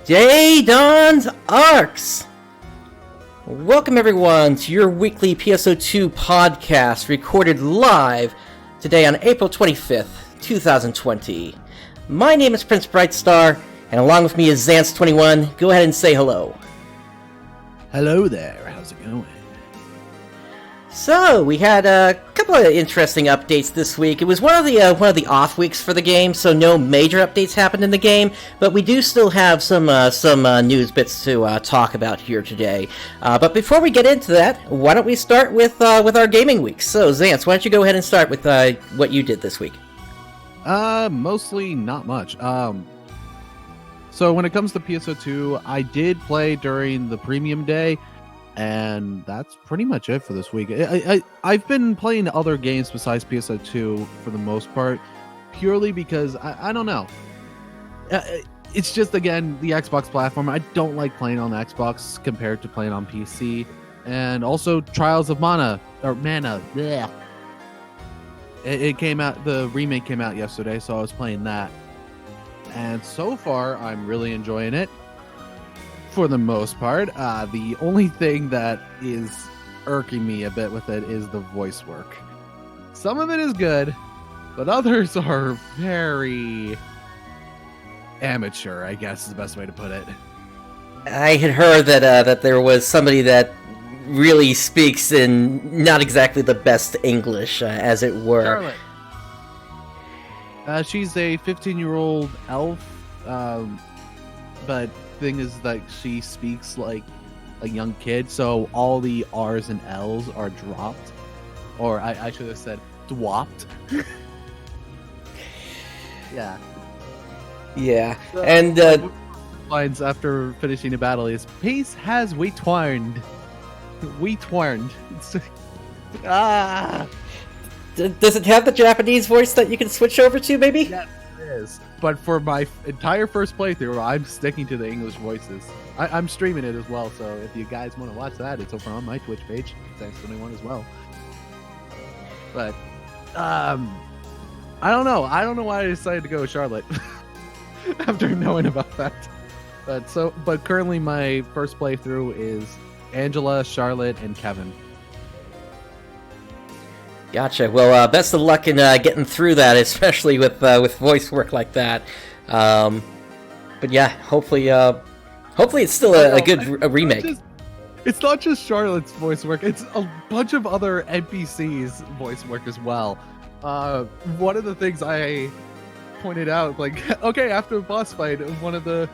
Dawns ARKS! Welcome everyone to your weekly PSO2 podcast recorded live today on April 25th, 2020. My name is PrinceBrightstar, and along with me is Zance21. Go ahead and say hello. Hello there, how's it going? So, we had a couple of interesting updates this week. It was one of the off weeks for the game, so no major updates happened in the game, but we do still have some news bits to talk about here today. But before we get into that, why don't we start with our gaming week? So, Zance, why don't you go ahead and start with what you did this week? Mostly not much. So when it comes to PSO2, I did play during the premium day, and that's pretty much it for this week. I've been playing other games besides PSO2 for the most part, purely because, I don't know. It's just, again, the Xbox platform. I don't like playing on the Xbox compared to playing on PC. And also Trials of Mana. Bleh. It came out, the remake came out yesterday, so I was playing that. And so far, I'm really enjoying it. For the most part, the only thing that is irking me a bit with it is the voice work. Some of it is good, but others are very amateur, I guess is the best way to put it. I had heard that there was somebody that really speaks in not exactly the best English, as it were. Charlotte. She's a 15-year-old elf, but thing is that she speaks like a young kid, so all the R's and L's are dropped, or I should have said dwopped. Yeah. So, and lines after finishing a battle is pace has we-twarned. Does it have the Japanese voice that you can switch over to, maybe? Yes, it is. But for my entire first playthrough, I'm sticking to the English voices. I'm streaming it as well, so if you guys want to watch that, it's over on my Twitch page, Thanks21 as well. But, I don't know. I don't know why I decided to go with Charlotte after knowing about that. But currently my first playthrough is Angela, Charlotte, and Kevin. Gotcha. Well, best of luck in getting through that, especially with voice work like that. But yeah, hopefully it's still a good remake. It's not just Charlotte's voice work; it's a bunch of other NPCs' voice work as well. One of the things I pointed out, like, okay, after a boss fight, one of the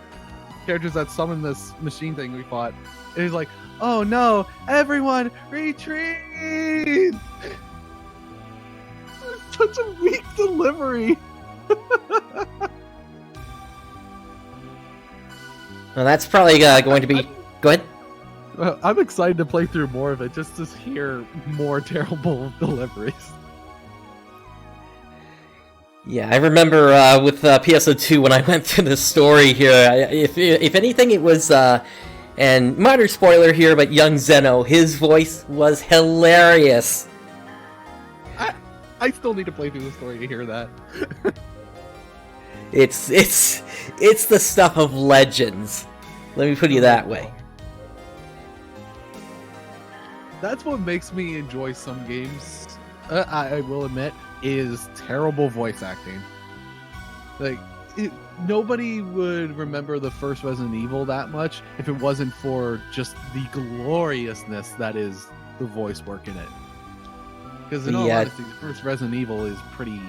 characters that summoned this machine thing we fought, is like, "Oh no, everyone, retreat!" Such a weak delivery. Well, that's probably going to be... Go ahead. I'm excited to play through more of it, just to hear more terrible deliveries. Yeah, I remember with PSO2 when I went through the story here, if anything it was, and minor spoiler here, but young Zeno, his voice was hilarious. I still need to play through the story to hear that. It's the stuff of legends. Let me put it that way. That's what makes me enjoy some games, I will admit, is terrible voice acting. Like, nobody would remember the first Resident Evil that much if it wasn't for just the gloriousness that is the voice work in it. Because in all honesty, the first Resident Evil is pretty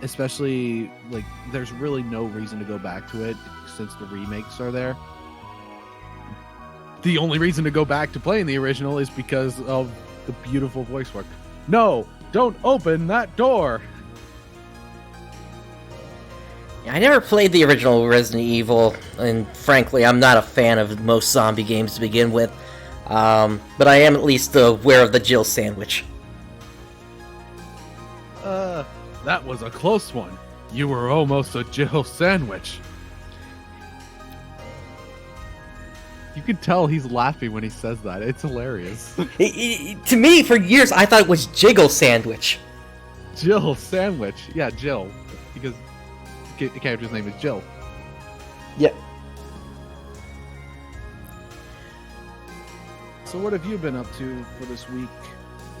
especially, like, there's really no reason to go back to it since the remakes are there. The only reason to go back to playing the original is because of the beautiful voice work. No, don't open that door! I never played the original Resident Evil, and frankly, I'm not a fan of most zombie games to begin with. But I am at least aware of the Jill sandwich. That was a close one. You were almost a Jill sandwich. You can tell he's laughing when he says that. It's hilarious. To me, for years, I thought it was Jiggle Sandwich. Jill Sandwich. Yeah, Jill. Because the character's name is Jill. Yep. So what have you been up to for this week?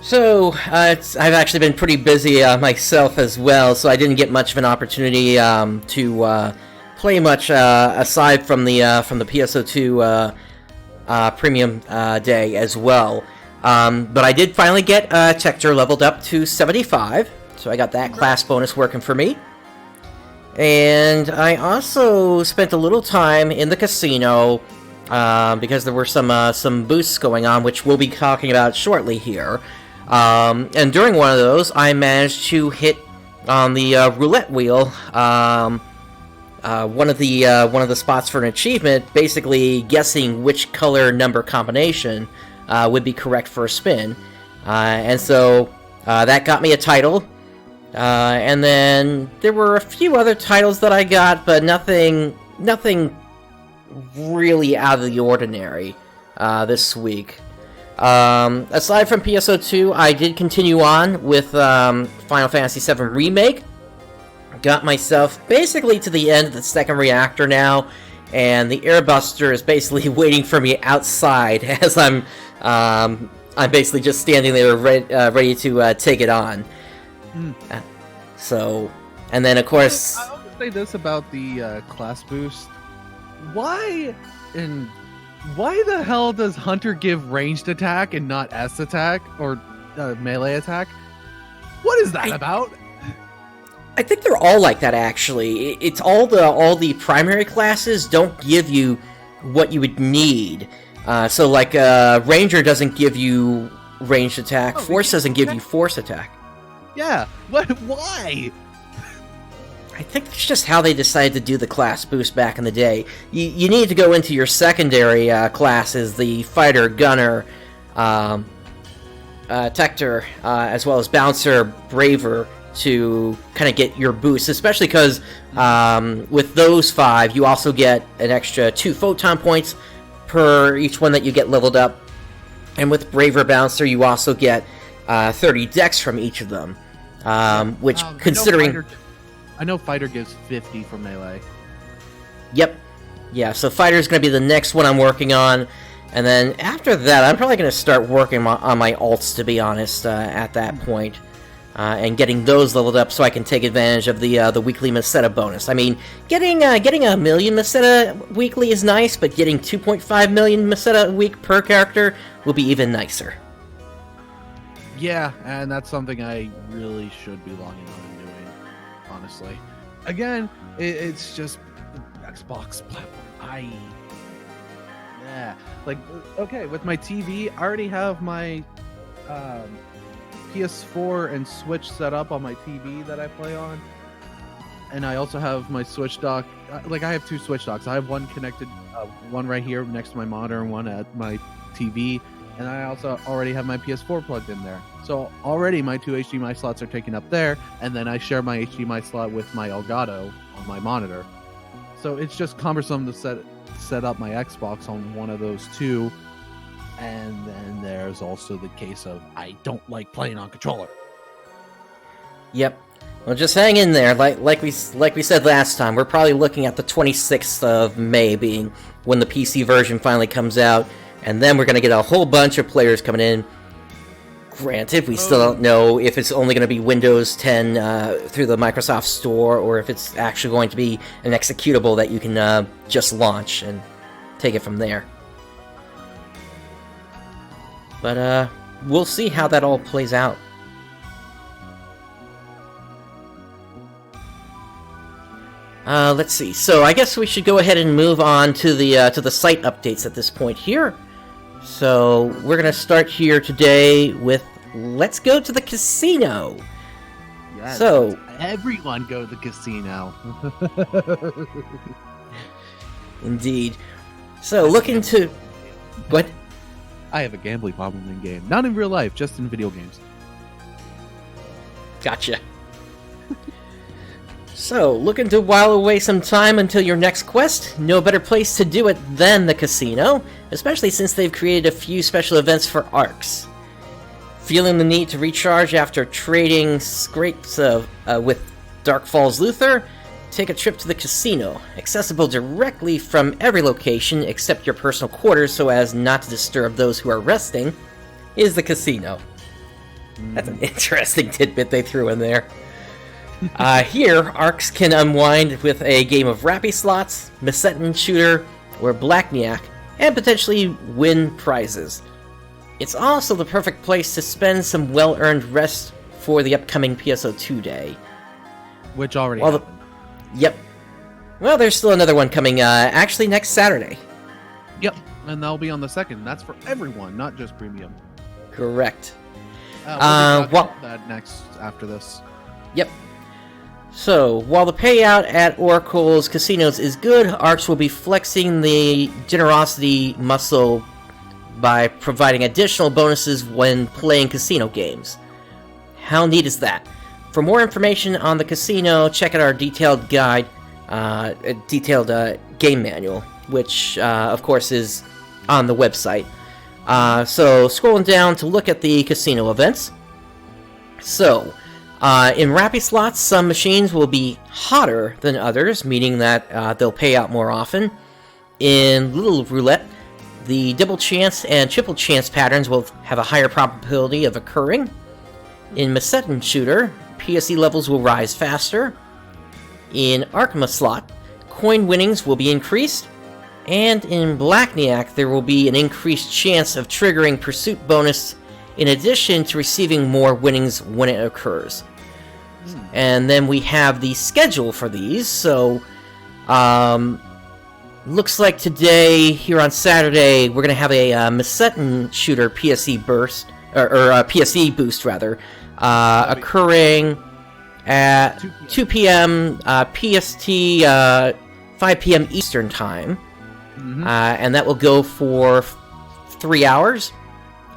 So, I've actually been pretty busy myself as well, so I didn't get much of an opportunity to play much aside from the PSO2 Premium Day as well. But I did finally get Tector leveled up to 75, so I got that class bonus working for me. And I also spent a little time in the casino because there were some boosts going on, which we'll be talking about shortly here. And during one of those, I managed to hit on the roulette wheel one of the spots for an achievement, basically guessing which color number combination would be correct for a spin. And so that got me a title. And then there were a few other titles that I got, but nothing really out of the ordinary this week. Aside from PSO2, I did continue on with Final Fantasy VII Remake. Got myself basically to the end of the second reactor now, and the airbuster is basically waiting for me outside as I'm basically just standing there ready to take it on. So, and then of course, I want to say this about the class boost. Why the hell does Hunter give ranged attack and not S attack or melee attack? What is that about? I think they're all like that, actually. It's all the primary classes don't give you what you would need. So like Ranger doesn't give you ranged attack. Force doesn't give you force attack. Yeah. What? Why? I think that's just how they decided to do the class boost back in the day. You need to go into your secondary classes, the Fighter, Gunner, Tector, as well as Bouncer, Braver, to kind of get your boost, especially because with those 5, you also get an extra 2 photon points per each one that you get leveled up. And with Braver Bouncer, you also get 30 dex from each of them, which, considering... I know Fighter gives 50 for melee. Yep. Yeah, so Fighter's going to be the next one I'm working on. And then after that, I'm probably going to start working on my alts, to be honest, at that point. And getting those leveled up so I can take advantage of the weekly Meseta bonus. I mean, getting a million Meseta weekly is nice, but getting 2.5 million Meseta a week per character will be even nicer. Yeah, and that's something I really should be logging on and doing, honestly. Again, it's just Xbox platform. Yeah. Like, okay, with my TV, I already have my PS4 and Switch set up on my TV that I play on. And I also have my Switch dock. Like, I have 2 Switch docks. I have one connected, one right here next to my monitor and one at my TV. And I also already have my PS4 plugged in there. So already my 2 HDMI slots are taken up there. And then I share my HDMI slot with my Elgato on my monitor. So it's just cumbersome to set up my Xbox on one of those 2. And then there's also the case of I don't like playing on controller. Yep. Well, just hang in there. Like we said last time, we're probably looking at the 26th of May being when the PC version finally comes out, and then we're going to get a whole bunch of players coming in. Granted, we still don't know if it's only going to be Windows 10 through the Microsoft Store, or if it's actually going to be an executable that you can just launch and take it from there. But we'll see how that all plays out. Let's see. So I guess we should go ahead and move on to the site updates at this point here. So we're gonna start here today with let's go to the casino. Yes, so everyone go to the casino. Indeed. So looking to what? I have a gambling problem in game, not in real life, just in video games. Gotcha. So, looking to while away some time until your next quest? No better place to do it than the casino, especially since they've created a few special events for ARKS. Feeling the need to recharge after trading scrapes with Dark Falls Luther? take a trip to the casino, accessible directly from every location except your personal quarters so as not to disturb those who are resting, is the casino. That's an interesting tidbit they threw in there. Here, ARKS can unwind with a game of Rappy Slots, Messetin Shooter, or Blackniak, and potentially win prizes. It's also the perfect place to spend some well-earned rest for the upcoming PSO2 day. Which already happened. Yep. Well, there's still another one coming, actually next Saturday. Yep, and that'll be on the 2nd. That's for everyone, not just premium. Correct. We'll talk about that next after this. Yep. So, while the payout at Oracle's casinos is good, ARKS will be flexing the generosity muscle by providing additional bonuses when playing casino games. How neat is that? For more information on the casino, check out our detailed guide, detailed game manual, which, of course, is on the website. So, scrolling down to look at the casino events. So, in Rappy Slots, some machines will be hotter than others, meaning that they'll pay out more often. In Little Roulette, the double chance and triple chance patterns will have a higher probability of occurring. In Messetin Shooter, PSE levels will rise faster. In Upslot, coin winnings will be increased. And in Blackniak, there will be an increased chance of triggering Pursuit bonus in addition to receiving more winnings when it occurs. And then we have the schedule for these, so looks like today, here on Saturday, we're going to have a Messetin Shooter PSE burst, or PSE boost rather, occurring at 2 p.m. PST, 5 p.m. Eastern Time. And that will go for 3 hours.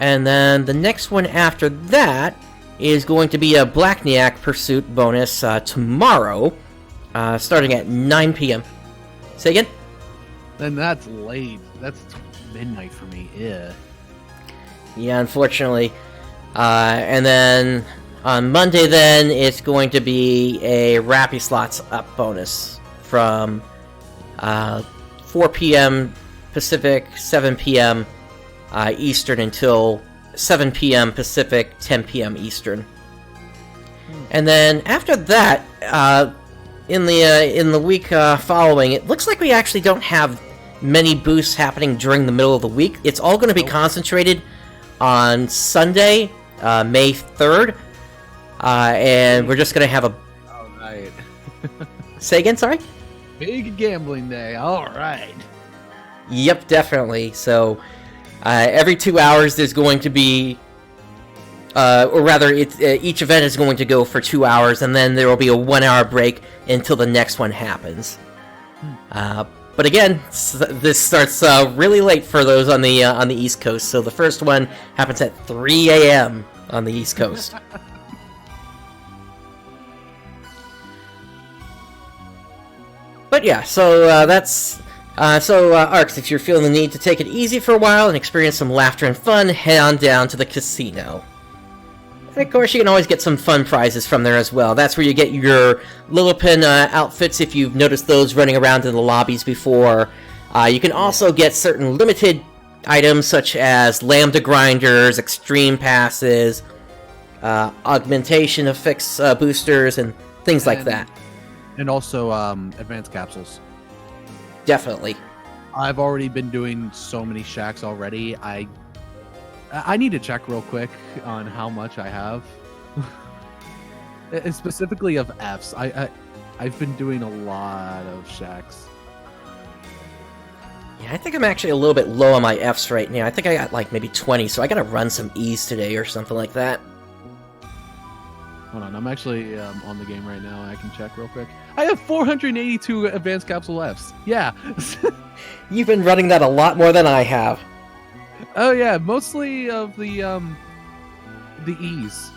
And then the next one after that is going to be a Blackniak Pursuit bonus tomorrow, starting at 9 p.m. Say again? Then that's late. That's midnight for me. Yeah. Yeah, unfortunately. And then on Monday, then it's going to be a Rappy Slots Up bonus from 4 p.m. Pacific, 7 p.m. Eastern until 7 p.m. Pacific, 10 p.m. Eastern. And then after that, in the week following, it looks like we actually don't have many boosts happening during the middle of the week. It's all going to be concentrated on Sunday, May 3rd, and we're just going to have a... All right. Say again, sorry? Big gambling day, all right. Yep, definitely. So, every 2 hours there's going to be... or rather, each event is going to go for 2 hours, and then there will be a 1 hour break until the next one happens. But again, this starts really late for those on the East Coast. So the first one happens at 3 a.m. on the East Coast. But yeah, so that's... ARKS, if you're feeling the need to take it easy for a while and experience some laughter and fun, head on down to the casino. And of course, you can always get some fun prizes from there as well. That's where you get your Lillipin outfits, if you've noticed those running around in the lobbies before. You can also get certain limited items, such as Lambda Grinders, Extreme Passes, Augmentation Affix boosters, and things like that. And also Advanced Capsules. Definitely. I've already been doing so many shacks already. I need to check real quick on how much I have. Specifically of Fs. I've been doing a lot of shacks. Yeah, I think I'm actually a little bit low on my Fs right now. I think I got like maybe 20, so I gotta run some Es today or something like that. Hold on, I'm actually on the game right now. I can check real quick. I have 482 Advanced Capsule Fs. Yeah. You've been running that a lot more than I have. Oh yeah, mostly of the Es.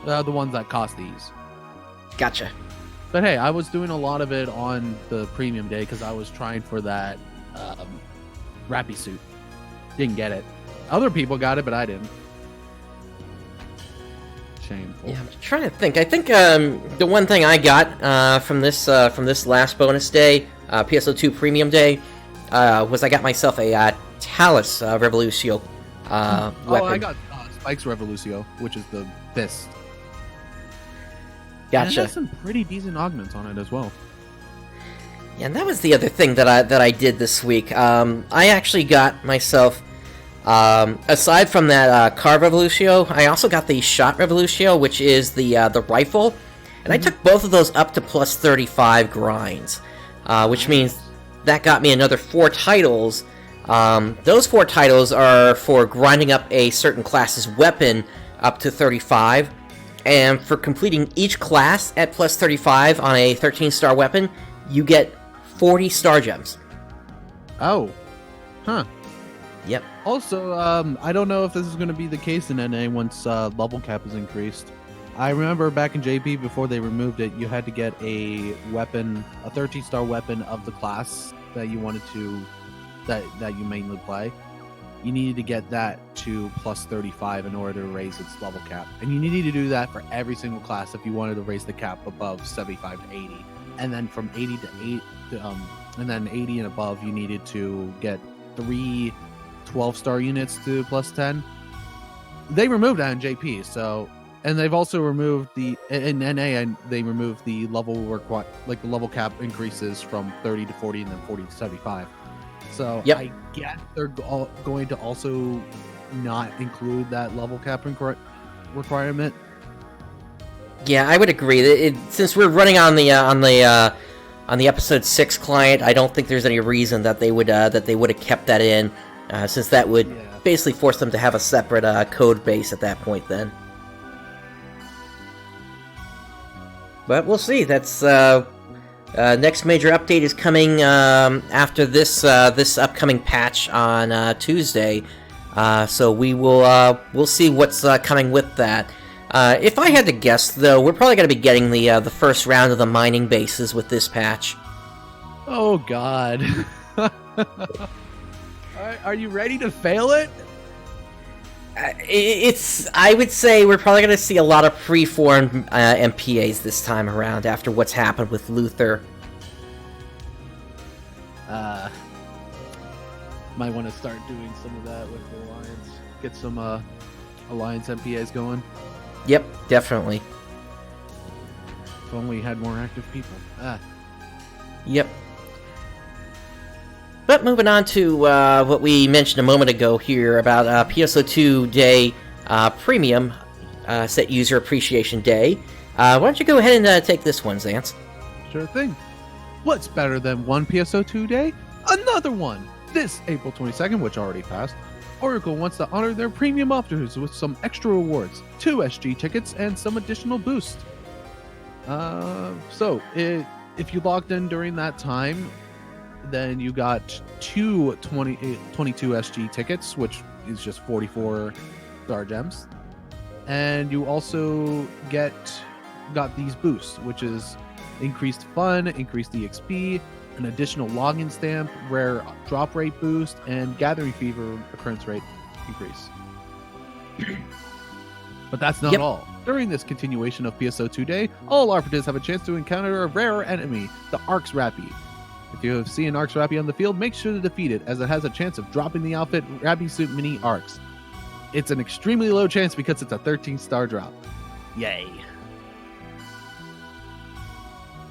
The ones that cost Es. Gotcha. But hey, I was doing a lot of it on the premium day because I was trying for that Rappy suit. Didn't get it. Other people got it, but I didn't. Shameful. Yeah, I'm trying to think. I think the one thing I got from this last bonus day, PSO2 Premium Day, was I got myself a Talus Revolutio weapon. Oh, I got Spike's Revolutio, which is the fist. Gotcha. And it has some pretty decent augments on it as well. Yeah, and that was the other thing that I did this week. I actually got myself, aside from that Car Revolutio, I also got the Shot Revolutio, which is the rifle, and I took both of those up to plus 35 grinds, which means that got me another 4 titles. Those 4 titles are for grinding up a certain class's weapon up to 35, and for completing each class at plus 35 on a 13-star weapon, you get 40 star gems. Oh. Huh. Yep. Also, I don't know if this is going to be the case in NA once level cap is increased. I remember back in JP, before they removed it, you had to get a weapon, a 13-star weapon of the class that you wanted to, that you mainly play. You needed to get that to plus 35 in order to raise its level cap. And you needed to do that for every single class if you wanted to raise the cap above 75 to 80. And then from 80 to 8, and then 80 and above, you needed to get 3 12-star units to plus 10. They removed that in JP, so, and they've also removed in NA, and they removed the level the level cap increases from 30 to 40 and then 40 to 75. So yep. I guess they're going to also not include that level cap requirement. Yeah, I would agree. Since we're running on the episode 6 client, I don't think there's any reason that they would have kept that in, since that would basically force them to have a separate code base at that point. Then, but we'll see. That's next major update is coming after this upcoming patch on Tuesday. So we'll see what's coming with that. If I had to guess, though, we're probably going to be getting the first round of the mining bases with this patch. Oh, God. Are you ready to fail it? I would say we're probably going to see a lot of preformed MPAs this time around after what's happened with Luther. Might want to start doing some of that with the Alliance. Get some Alliance MPAs going. Yep, definitely. If only had more active people. Yep. But moving on to what we mentioned a moment ago here about PSO2 Day Premium Set User Appreciation Day. Why don't you go ahead and take this one, Zance? Sure thing. What's better than one PSO2 Day? Another one! This April 22nd, which already passed, Oracle wants to honor their premium offers with some extra rewards, 2 SG tickets, and some additional boosts. So, if you logged in during that time, then you got 22 SG tickets, which is just 44 star gems. And you also got these boosts, which is increased fun, increased EXP, an additional login stamp, rare drop rate boost, and gathering fever occurrence rate increase. But that's not all. During this continuation of PSO2 Day, all RPGs have a chance to encounter a rare enemy, the ARKS Rappy. If you have seen ARKS Rappy on the field, make sure to defeat it, as it has a chance of dropping the outfit Rappy Suit Mini ARKS. It's an extremely low chance because it's a 13-star drop. Yay.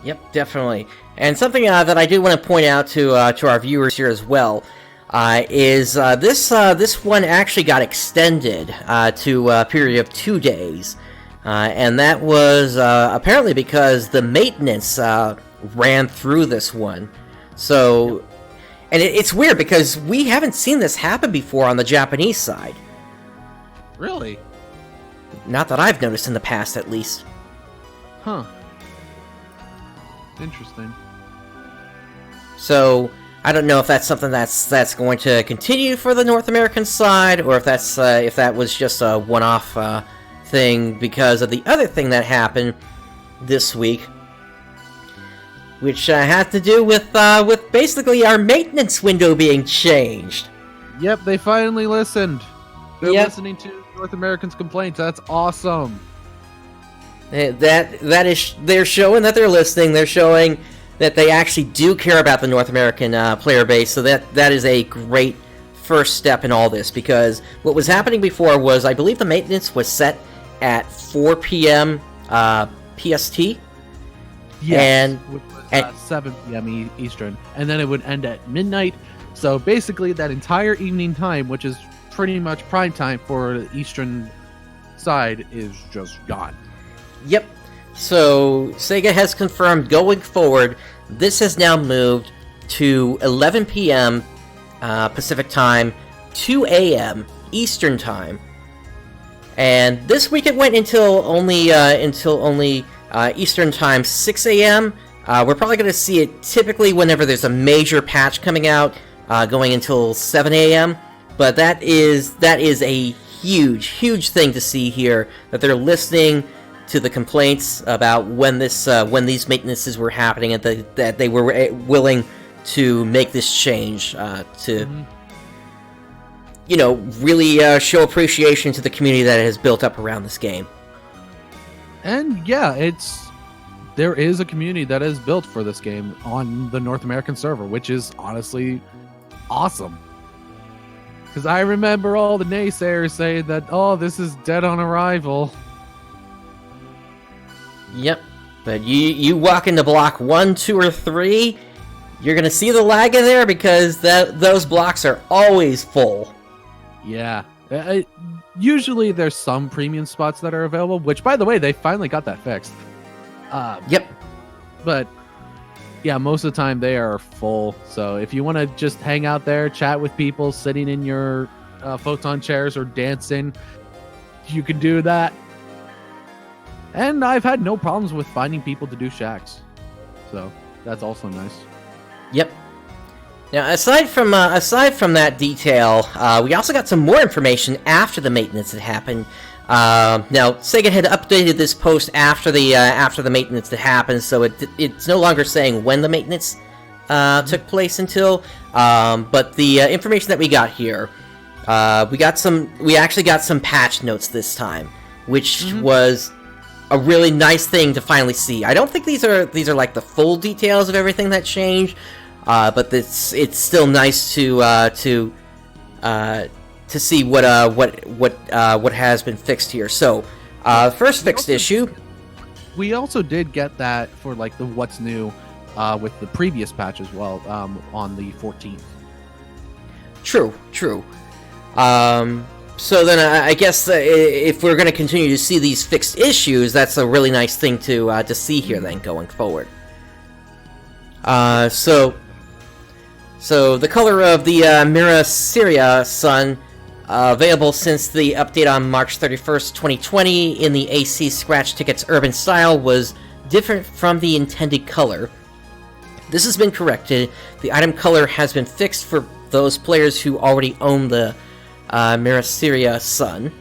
Yep, definitely. And something that I do want to point out to our viewers here as well is this one actually got extended to a period of 2 days. And that was apparently because the maintenance ran through this one. So, and it's weird because we haven't seen this happen before on the Japanese side. Really? Not that I've noticed in the past, at least. Huh. Interesting. So, I don't know if that's something that's going to continue for the North American side, or if that was just a one-off thing because of the other thing that happened this week, which had to do with basically our maintenance window being changed. Yep, they finally listened. They're listening to North Americans' complaints. That's awesome. They're showing that they're listening. They're showing that they actually do care about the North American player base. So that is a great first step in all this, because what was happening before was, I believe the maintenance was set at 4 p.m. PST. Yes, and which was 7 p.m. Eastern, and then it would end at midnight. So basically, that entire evening time, which is pretty much prime time for the Eastern side, is just gone. Yep. So Sega has confirmed going forward, this has now moved to 11 p.m. Pacific time, 2 a.m. Eastern time, and this week it went until only Eastern time, 6 a.m. We're probably going to see it typically whenever there's a major patch coming out, going until 7 a.m. But that is a huge thing to see here, that they're listening to the complaints about when these maintenances were happening, and that they were willing to make this change to really show appreciation to the community that has built up around this game. And yeah, there is a community that is built for this game on the North American server, which is honestly awesome. Because I remember all the naysayers saying that, oh, this is dead on arrival. Yep, but you walk into block 1, 2, or 3, you're gonna see the lag in there, because those blocks are always full. Yeah. Usually there's some premium spots that are available, which, by the way, they finally got that fixed. Yep. But yeah, most of the time they are full. So if you want to just hang out there, chat with people, sitting in your photon chairs or dancing, you can do that. And I've had no problems with finding people to do shacks. So that's also nice. Yep. Now, aside from that detail, we also got some more information after the maintenance had happened. Now, Sega had updated this post after the maintenance had happened, so it's no longer saying when the maintenance took place until. But the information that we got here, we actually got some patch notes this time, which was a really nice thing to finally see. I don't think these are like the full details of everything that changed, but it's still nice to see what has been fixed here. So, first fixed issue. We also did get that for like the what's new with the previous patch as well, on the 14th. True. So then I guess if we're going to continue to see these fixed issues, that's a really nice thing to see here then going forward. So the color of the Mira Syria Sun, available since the update on March 31st, 2020 in the AC Scratch Tickets Urban style, was different from the intended color. This has been corrected. The item color has been fixed for those players who already own the Mira Syria Sun.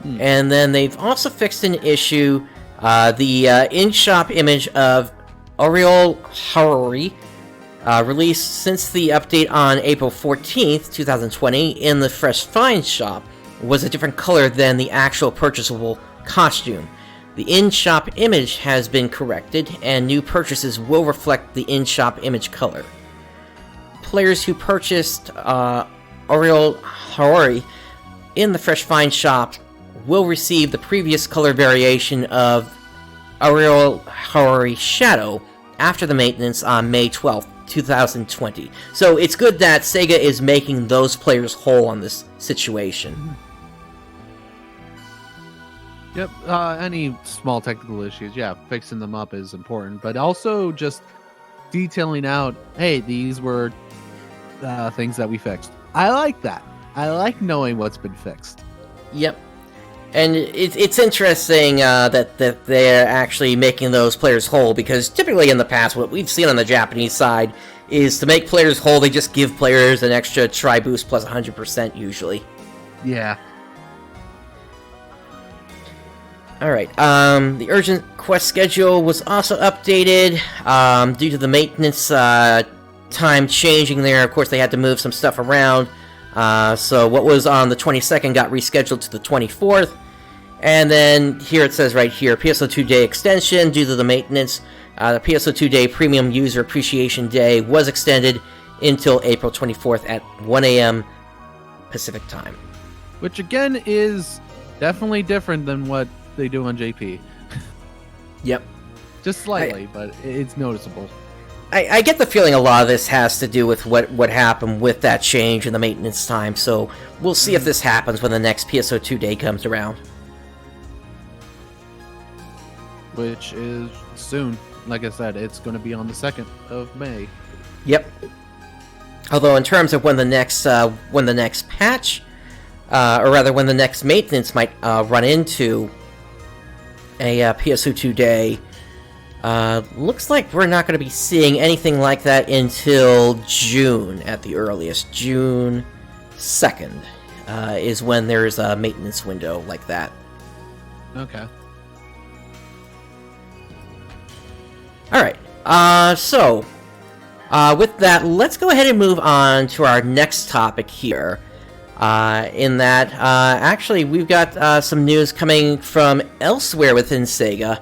And then they've also fixed an issue, the in-shop image of Oriole Haori, released since the update on April 14th, 2020, in the Fresh Finds shop, was a different color than the actual purchasable costume. The in-shop image has been corrected, and new purchases will reflect the in-shop image color. Players who purchased Oriole Haori in the Fresh Finds shop will receive the previous color variation of Oriole Haori Shadow after the maintenance on May 12th, 2020. So it's good that Sega is making those players whole on this situation. Yep, any small technical issues, fixing them up is important, but also just detailing out, hey, these were things that we fixed. I like that. I like knowing what's been fixed. Yep. And it's interesting that they're actually making those players whole, because typically in the past, what we've seen on the Japanese side is to make players whole, they just give players an extra try boost plus 100% usually. Yeah. Alright, the urgent quest schedule was also updated due to the maintenance time changing there. Of course, they had to move some stuff around. So what was on the 22nd got rescheduled to the 24th. And then here it says right here, PSO2 Day extension due to the maintenance. The PSO2 Day Premium User Appreciation Day was extended until April 24th at 1 a.m. Pacific Time. Which, again, is definitely different than what they do on JP. Yep. Just slightly, but it's noticeable. I get the feeling a lot of this has to do with what happened with that change in the maintenance time, so we'll see if this happens when the next PSO2 Day comes around. Which is soon. Like I said, it's going to be on the 2nd of May. Yep. Although in terms of when the next patch, or rather when the next maintenance might run into a PSO2 Day, looks like we're not going to be seeing anything like that until June at the earliest. June 2nd is when there's a maintenance window like that. Okay. Alright, so with that, let's go ahead and move on to our next topic here. In that, actually, we've got some news coming from elsewhere within Sega.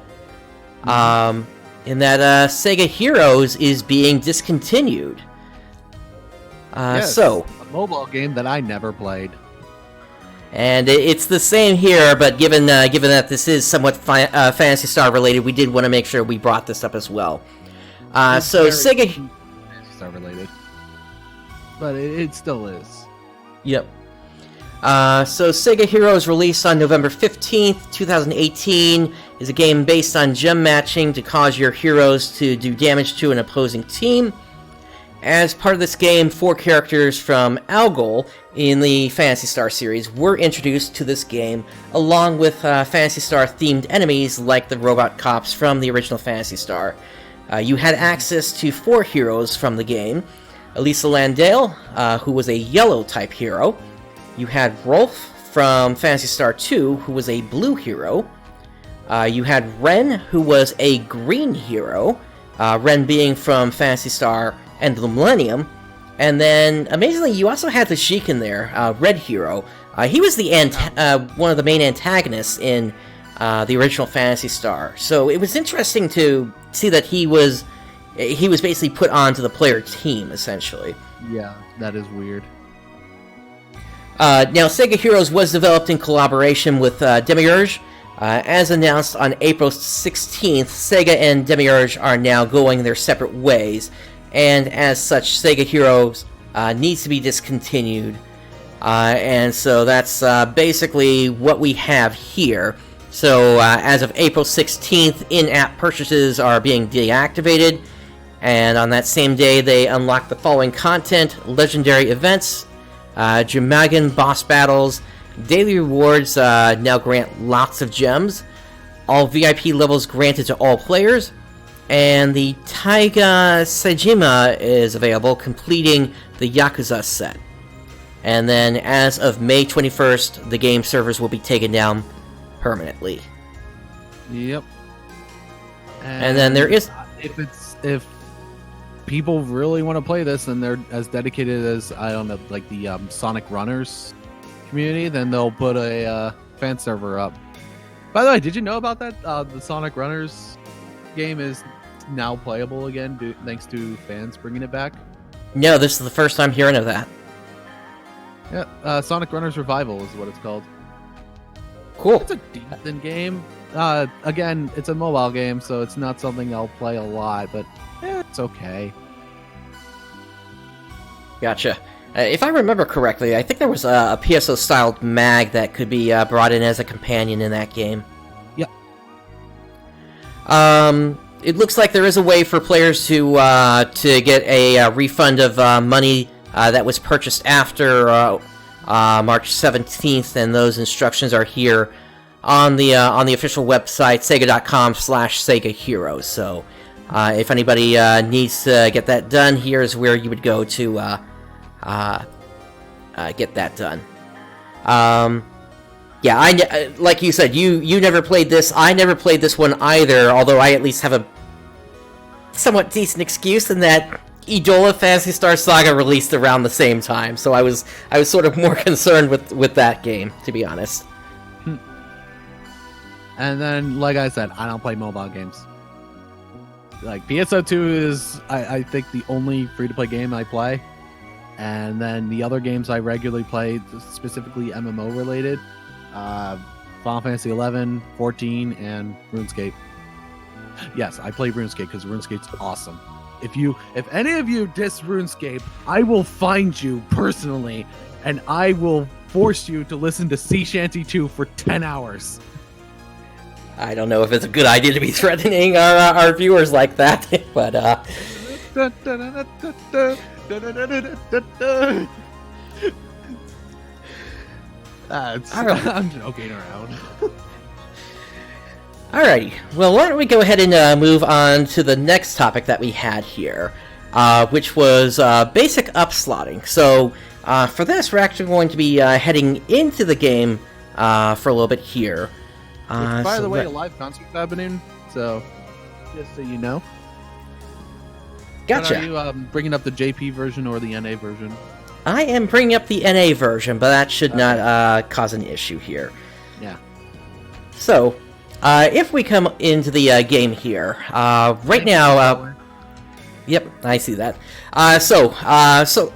In that, Sega Heroes is being discontinued. Yes, so a mobile game that I never played. And it's the same here, but given that this is somewhat Phantasy Star related, we did want to make sure we brought this up as well. So Sega Phantasy Star related, but it still is. Yep. So Sega Heroes, released on November 15th, 2018, is a game based on gem matching to cause your heroes to do damage to an opposing team. As part of this game, 4 characters from Algol in the Phantasy Star series were introduced to this game, along with Phantasy Star themed enemies like the robot cops from the original Phantasy Star. You had access to 4 heroes from the game. Elisa Landale, who was a yellow type hero. You had Rolf from Phantasy Star 2, who was a blue hero. You had Ren, who was a green hero. Ren being from Phantasy Star and the Millennium. And then, amazingly, you also had the Sheik in there, red hero. He was the one of the main antagonists in the original Phantasy Star. So it was interesting to see that he was basically put onto the player team, essentially. Yeah, that is weird. Now, Sega Heroes was developed in collaboration with Demiurge. As announced on April 16th, Sega and Demiurge are now going their separate ways, and as such, Sega Heroes needs to be discontinued. And so that's basically what we have here. So as of April 16th, in-app purchases are being deactivated, and on that same day, they unlock the following content: legendary events, Jamagan boss battles, daily rewards now grant lots of gems, all VIP levels granted to all players, and the Taiga Sejima is available, completing the Yakuza set. And then, as of May 21st, the game servers will be taken down permanently. Yep. And then there is... If people really want to play this and they're as dedicated as, I don't know, like the Sonic Runners community, then they'll put a fan server up. By the way, did you know about that? The Sonic Runners game is now playable again, thanks to fans bringing it back. No, this is the first time hearing of that. Yeah, Sonic Runners Revival is what it's called. Cool. It's a decent game. Again, it's a mobile game, so it's not something I'll play a lot, but it's okay. Gotcha. If I remember correctly, I think there was a PSO-styled mag that could be brought in as a companion in that game. Yep. It looks like there is a way for players to get a refund of money that was purchased after March 17th, and those instructions are here on the official website, sega.com/Sega Heroes. So, if anybody needs to get that done, here's where you would go to get that done. Yeah, like you said, you never played this. I never played this one either, although I at least have a somewhat decent excuse in that Idola Phantasy Star Saga released around the same time, so I was sort of more concerned with that game, to be honest. And then, like I said, I don't play mobile games. Like, PSO2 is, I think, the only free-to-play game I play. And then the other games I regularly play, specifically MMO-related, Final Fantasy 11, 14, and RuneScape. Yes, I play RuneScape because RuneScape's awesome. If any of you diss RuneScape, I will find you personally, and I will force you to listen to Sea Shanty 2 for 10 hours. I don't know if it's a good idea to be threatening our viewers like that, but I'm joking around. Alrighty, well, why don't we go ahead and move on to the next topic that we had here, which was basic upslotting. So, for this, we're actually going to be heading into the game for a little bit here. By the way, a live concert happening, so just so you know. Gotcha. But are you bringing up the JP version or the NA version? I am bringing up the NA version, but that should not cause an issue here. Yeah. So, if we come into the game here, right now, yep, I see that. The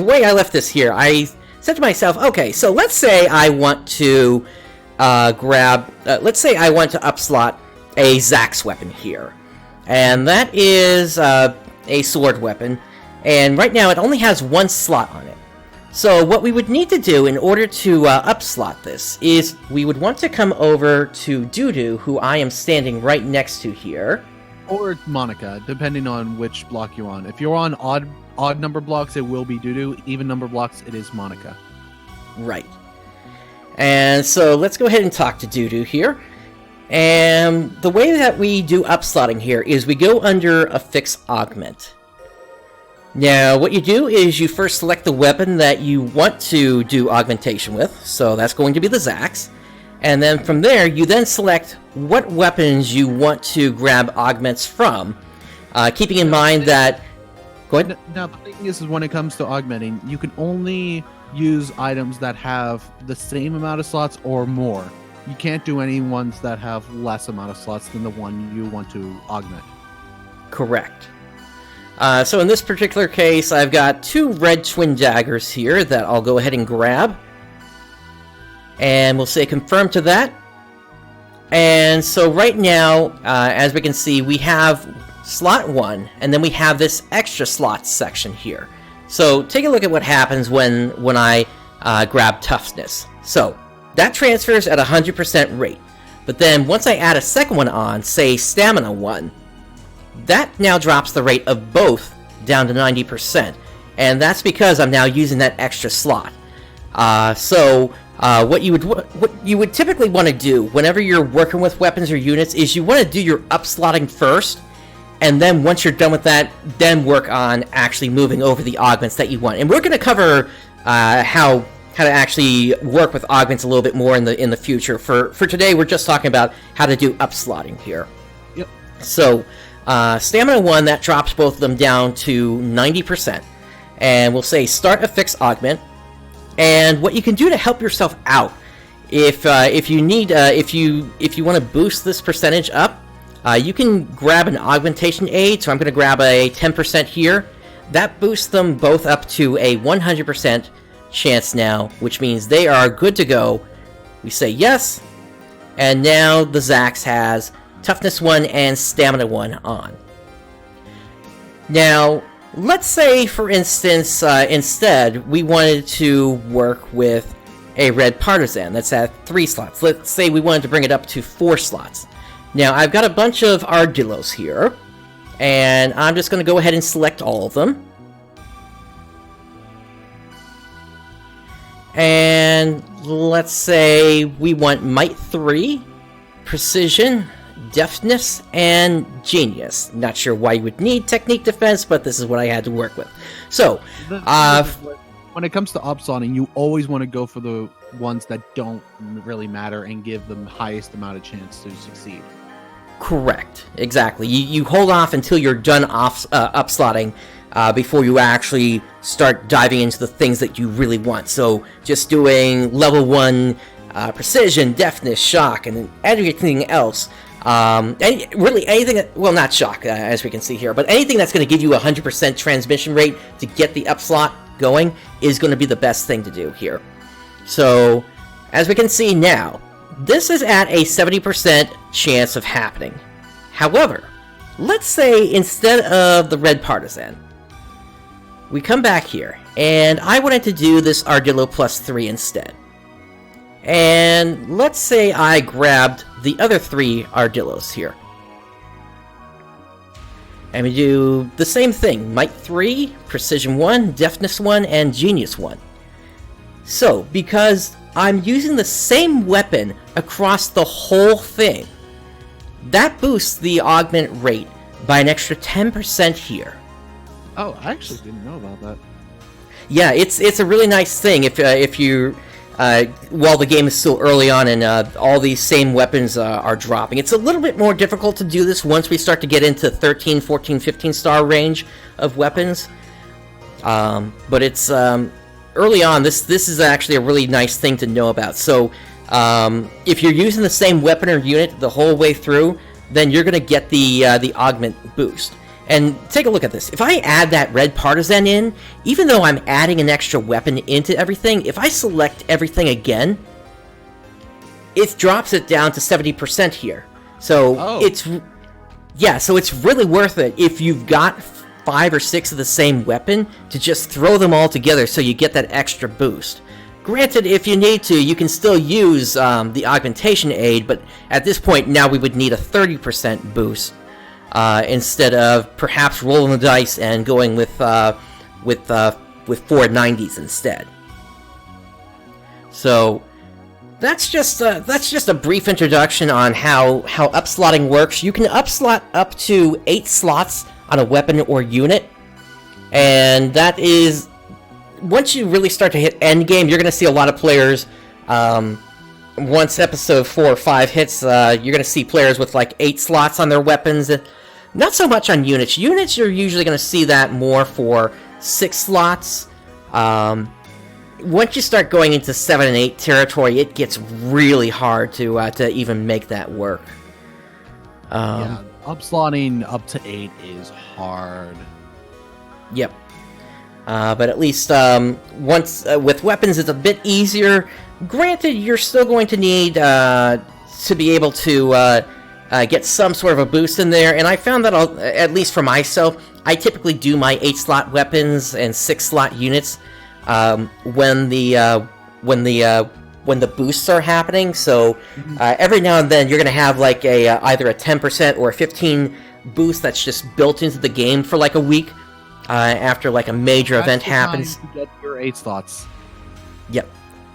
way I left this here, I said to myself, okay, so let's say I want to let's say I want to upslot a Zax weapon here, and that is a sword weapon, and right now it only has one slot on it. So what we would need to do in order to upslot this is we would want to come over to Dudu, who I am standing right next to here. Or Monica, depending on which block you're on. If you're on odd number blocks, it will be Dudu. Even number blocks, it is Monica. Right. And so let's go ahead and talk to Dudu here. And the way that we do upslotting here is we go under Affix Augment. Now, what you do is you first select the weapon that you want to do augmentation with, so that's going to be the Zax. And then from there, you then select what weapons you want to grab augments from, keeping in mind that... Go ahead. Now, the thing is when it comes to augmenting, you can only use items that have the same amount of slots or more. You can't do any ones that have less amount of slots than the one you want to augment. Correct. So in this particular case, I've got two red twin daggers here that I'll go ahead and grab. And we'll say confirm to that. And so right now, as we can see, we have slot 1, and then we have this extra slots section here. So take a look at what happens when I grab toughness. So that transfers at 100% rate. But then once I add a second one on, say stamina 1, that now drops the rate of both down to 90%. And that's because I'm now using that extra slot. What you would typically want to do whenever you're working with weapons or units is you want to do your upslotting first, and then once you're done with that, then work on actually moving over the augments that you want. And we're going to cover how to actually work with augments a little bit more in the future. For today, we're just talking about how to do upslotting here. Yep. So, stamina 1, that drops both of them down to 90%. And we'll say start affix augment. And what you can do to help yourself out, if you want to boost this percentage up, you can grab an augmentation aid. So I'm going to grab a 10% here. That boosts them both up to a 100% chance now, which means they are good to go. We say yes, and now the Zax has toughness 1 and stamina 1 on. Now, let's say, for instance, instead, we wanted to work with a red partisan that's at 3 slots. Let's say we wanted to bring it up to 4 slots. Now, I've got a bunch of Armadillos here, and I'm just going to go ahead and select all of them. And let's say we want Might 3, Precision, Deftness, and Genius. Not sure why you would need Technique Defense, but this is what I had to work with. So, when it comes to upslotting, you always want to go for the ones that don't really matter and give them the highest amount of chance to succeed. Correct. Exactly. You hold off until you're done upslotting before you actually start diving into the things that you really want. So, just doing level 1 precision, deftness, shock, and everything else. Really anything, well, not shock, as we can see here, but anything that's going to give you 100% transmission rate to get the upslot going is going to be the best thing to do here. So, as we can see now, this is at a 70% chance of happening. However, let's say instead of the red partisan, we come back here, and I wanted to do this Ardillo plus 3 instead. And let's say I grabbed the other 3 Ardillos here. And we do the same thing. Might 3, Precision 1, Deftness 1, and Genius 1. So, because I'm using the same weapon across the whole thing, that boosts the augment rate by an extra 10% here. Oh, I actually didn't know about that. Yeah, it's a really nice thing if you... while the game is still early on and all these same weapons are dropping. It's a little bit more difficult to do this once we start to get into 13, 14, 15 star range of weapons. But it's early on, this is actually a really nice thing to know about. So if you're using the same weapon or unit the whole way through, then you're going to get the augment boost. And take a look at this. If I add that red partisan in, even though I'm adding an extra weapon into everything, if I select everything again, it drops it down to 70% here. So so it's really worth it if you've got 5 or 6 of the same weapon to just throw them all together so you get that extra boost. Granted, if you need to, you can still use the augmentation aid, but at this point now we would need a 30% boost. Instead of perhaps rolling the dice and going with 490s instead. So that's just a brief introduction on how upslotting works. You can upslot up to 8 slots on a weapon or unit, and that is, once you really start to hit endgame, you're going to see a lot of players. Once episode 4 or 5 hits, you're going to see players with like 8 slots on their weapons. Not so much on units. Units, you're usually going to see that more for 6 slots. Once you start going into 7 and 8 territory, it gets really hard to even make that work. Yeah, upslotting up to 8 is hard. Yep. But at least once with weapons, it's a bit easier. Granted, you're still going to need to be able to get some sort of a boost in there, and I found that at least for myself, I typically do my 8-slot weapons and 6-slot units when the boosts are happening. So every now and then you're going to have like either a 10% or a 15 boost that's just built into the game for like a week after like a major event happens. To get your 8 slots. Yep.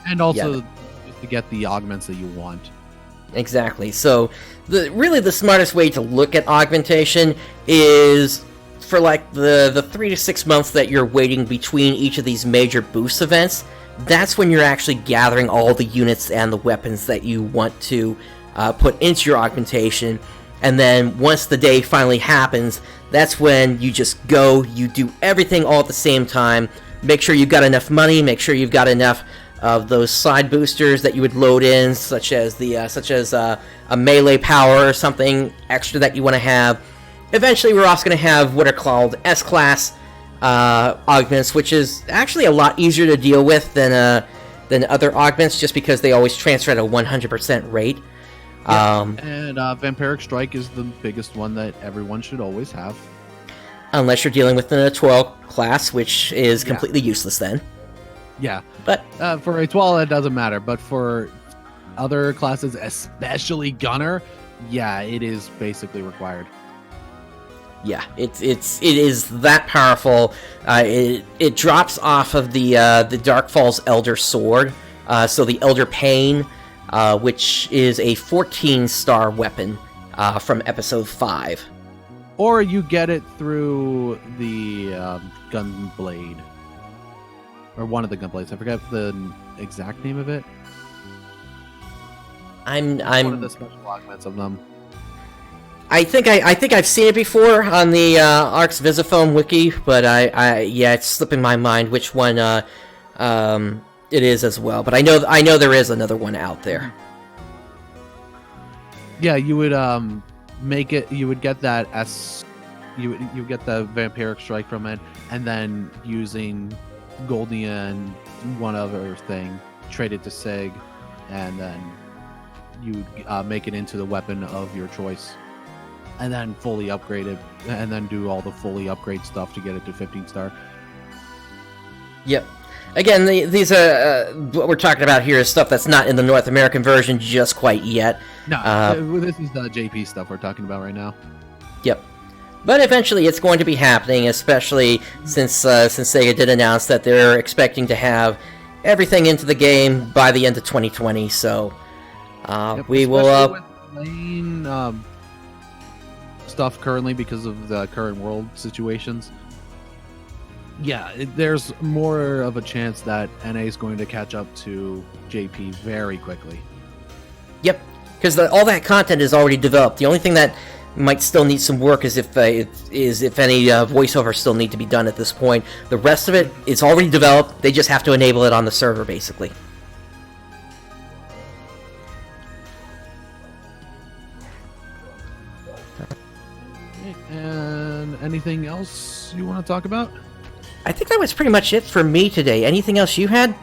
And also to get the augments that you want. Exactly. So really the smartest way to look at augmentation is for like the 3 to 6 months that you're waiting between each of these major boost events. That's when you're actually gathering all the units and the weapons that you want to put into your augmentation. And then once the day finally happens, that's when you just go, you do everything all at the same time. Make sure you've got enough money, make sure you've got enough of those side boosters that you would load in, such as a melee power or something extra that you want to have. Eventually, we're also going to have what are called S-class augments, which is actually a lot easier to deal with than other augments, just because they always transfer at a 100% rate. And Vampiric Strike is the biggest one that everyone should always have. Unless you're dealing with an Etoile class, which is completely useless then. Yeah, but for Etoile, it doesn't matter. But for other classes, especially Gunner, it is basically required. Yeah, it is that powerful. It drops off of the Darkfall's Elder Sword, so the Elder Pain, which is a 14-star weapon from Episode 5. Or you get it through the Gunblade. Or one of the Gunblades. I forget the exact name of it. I'm one of the special augments of them. I think I've seen it before on the Arks Visiphone wiki, but it's slipping my mind which one It is as well, but I know there is another one out there. Yeah, you would make it. You would get that you would get the vampiric strike from it, and then using Goldia and one other thing, trade it to Sig, and then you make it into the weapon of your choice, and then fully upgrade it, and then do all the fully upgrade stuff to get it to 15 star. Yep. Again, these are what we're talking about here is stuff that's not in the North American version just quite yet. No, this is the JP stuff we're talking about right now. Yep. But eventually it's going to be happening, especially since Sega did announce that they're expecting to have everything into the game by the end of 2020, so we will... with lane stuff currently because of the current world situations. Yeah, there's more of a chance that NA is going to catch up to JP very quickly. Yep, because all that content is already developed. The only thing that might still need some work is if any voiceovers still need to be done at this point. The rest of it is already developed. They just have to enable it on the server, basically. And anything else you want to talk about? I think that was pretty much it for me today. Anything else you had?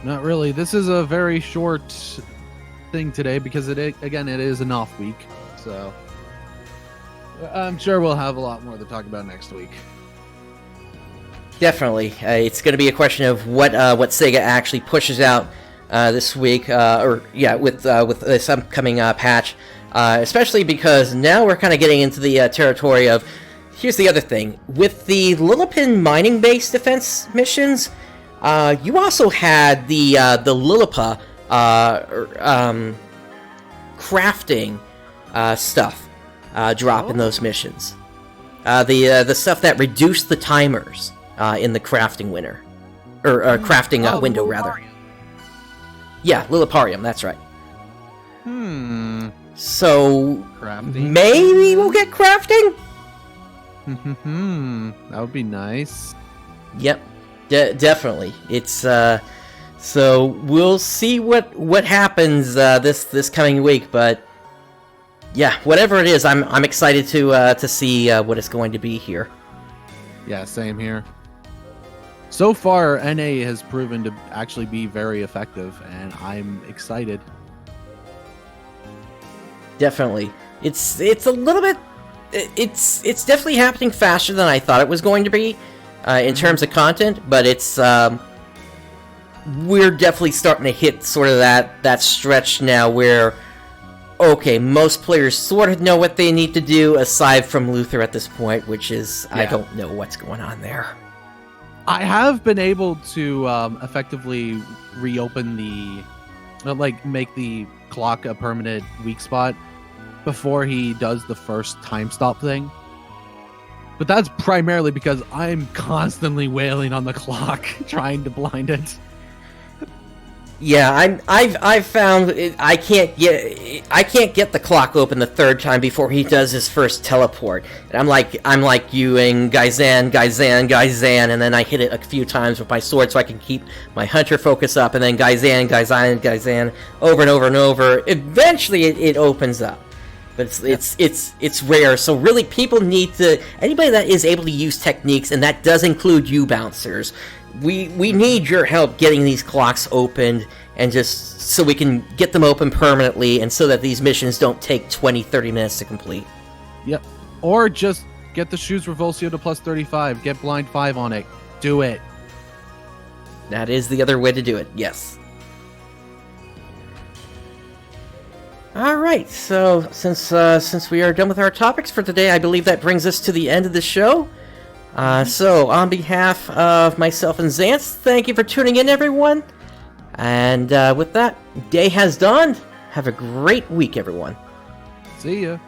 Not really. This is a very short thing today because it is an off week. So I'm sure we'll have a lot more to talk about next week. Definitely. It's going to be a question of what Sega actually pushes out this week, with this upcoming patch. Especially because now we're kind of getting into the territory of... Here's the other thing. With the Lillipin mining base defense missions, you also had the Lillipa crafting stuff drop in those missions. The stuff that reduced the timers in the crafting crafting window, rather. Yeah, Lilliparium, that's right. So, Crafting? maybe we'll get crafting? That would be nice. Yep, definitely. It's so we'll see what happens this coming week. But yeah, whatever it is, I'm excited to see what it's going to be here. Yeah, same here. So far, NA has proven to actually be very effective, and I'm excited. Definitely, it's a little bit. It's definitely happening faster than I thought it was going to be in terms of content, but it's we're definitely starting to hit sort of that stretch now where, okay, most players sort of know what they need to do aside from Luther at this point, which is I don't know what's going on there. I have been able to effectively reopen make the clock a permanent weak spot before he does the first time stop thing. But that's primarily because I'm constantly wailing on the clock trying to blind it. Yeah, I've found I can't get the clock open the third time before he does his first teleport. And I'm like you and Gaizan, and then I hit it a few times with my sword so I can keep my hunter focus up, and then Gaizan over and over and over. Eventually it opens up. But it's rare, so really people need to... Anybody that is able to use techniques, and that does include you bouncers, we need your help getting these clocks opened, and just so we can get them open permanently, and so that these missions don't take 20-30 minutes to complete. Yep. Or just get the Shoes Revulsio to plus 35, get blind 5 on it. Do it. That is the other way to do it, yes. Alright, so since we are done with our topics for today, I believe that brings us to the end of the show. So, on behalf of myself and Xantz, thank you for tuning in, everyone. And with that, day has dawned. Have a great week, everyone. See ya.